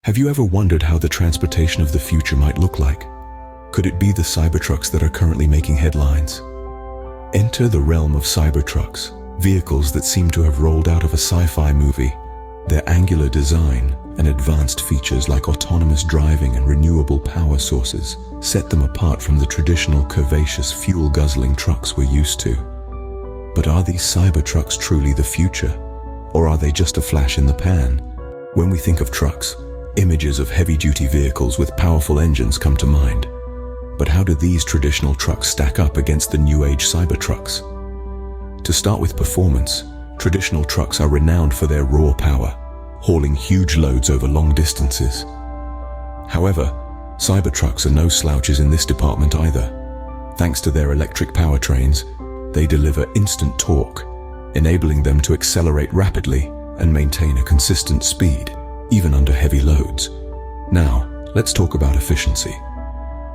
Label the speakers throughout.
Speaker 1: Have you ever wondered how the transportation of the future might look like? Could it be the Cybertrucks that are currently making headlines? Enter the realm of Cybertrucks, vehicles that seem to have rolled out of a sci-fi movie. Their angular design and advanced features like autonomous driving and renewable power sources set them apart from the traditional curvaceous fuel-guzzling trucks we're used to. But are these Cybertrucks truly the future? Or are they just a flash in the pan? When we think of trucks, images of heavy-duty vehicles with powerful engines come to mind. But how do these traditional trucks stack up against the new-age Cybertrucks? To start with performance, traditional trucks are renowned for their raw power, hauling huge loads over long distances. However, Cybertrucks are no slouches in this department either. Thanks to their electric powertrains, they deliver instant torque, enabling them to accelerate rapidly and maintain a consistent speed, even under heavy loads. Now, let's talk about efficiency.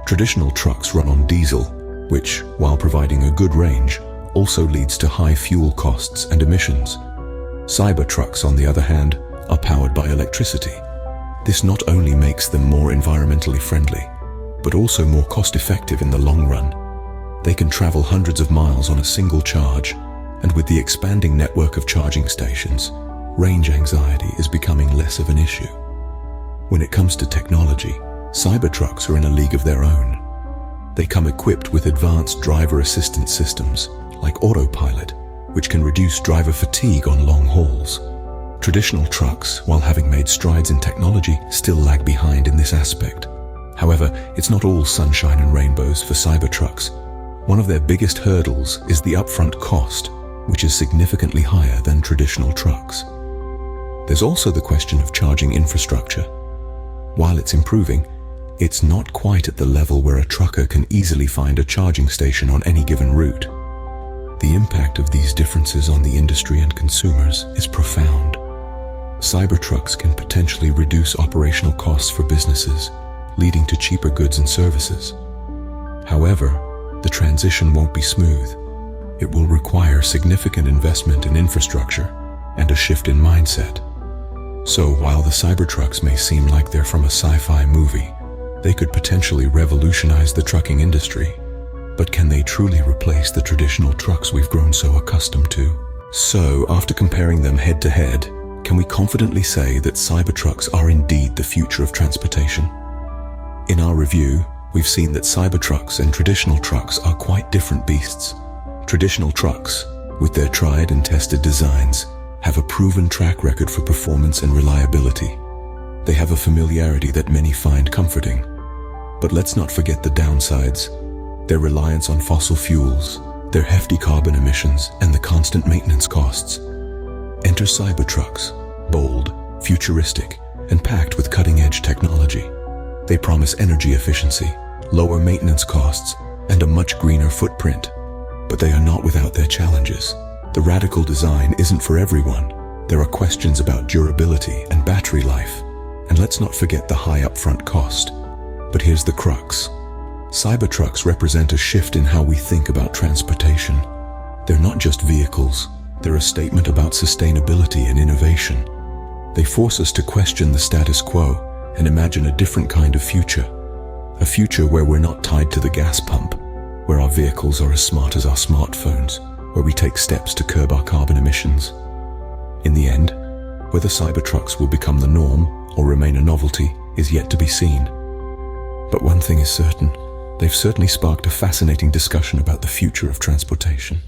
Speaker 1: Traditional trucks run on diesel, which, while providing a good range, also leads to high fuel costs and emissions. Cybertrucks, on the other hand, are powered by electricity. This not only makes them more environmentally friendly, but also more cost-effective in the long run. They can travel hundreds of miles on a single charge, and with the expanding network of charging stations, range anxiety is becoming less of an issue. When it comes to technology, Cybertrucks are in a league of their own. They come equipped with advanced driver assistance systems, like autopilot, which can reduce driver fatigue on long hauls. Traditional trucks, while having made strides in technology, still lag behind in this aspect. However, it's not all sunshine and rainbows for Cybertrucks. One of their biggest hurdles is the upfront cost, which is significantly higher than traditional trucks. There's also the question of charging infrastructure. While it's improving, it's not quite at the level where a trucker can easily find a charging station on any given route. The impact of these differences on the industry and consumers is profound. Cybertrucks can potentially reduce operational costs for businesses, leading to cheaper goods and services. However, the transition won't be smooth. It will require significant investment in infrastructure and a shift in mindset. So while the Cybertrucks may seem like they're from a sci-fi movie, they could potentially revolutionize the trucking industry. But can they truly replace the traditional trucks we've grown so accustomed to? So, after comparing them head to head, can we confidently say that Cybertrucks are indeed the future of transportation? In our review, we've seen that Cybertrucks and traditional trucks are quite different beasts. Traditional trucks, with their tried and tested designs, have a proven track record for performance and reliability. They have a familiarity that many find comforting. But let's not forget the downsides: their reliance on fossil fuels, their hefty carbon emissions, and the constant maintenance costs. Enter Cybertrucks, bold, futuristic, and packed with cutting-edge technology. They promise energy efficiency, lower maintenance costs, and a much greener footprint. But they are not without their challenges. The radical design isn't for everyone. There are questions about durability and battery life. And let's not forget the high upfront cost. But here's the crux. Cybertrucks represent a shift in how we think about transportation. They're not just vehicles. They're a statement about sustainability and innovation. They force us to question the status quo and imagine a different kind of future. A future where we're not tied to the gas pump, where our vehicles are as smart as our smartphones, where we take steps to curb our carbon emissions. In the end, whether Cybertrucks will become the norm or remain a novelty is yet to be seen. But one thing is certain, they've certainly sparked a fascinating discussion about the future of transportation.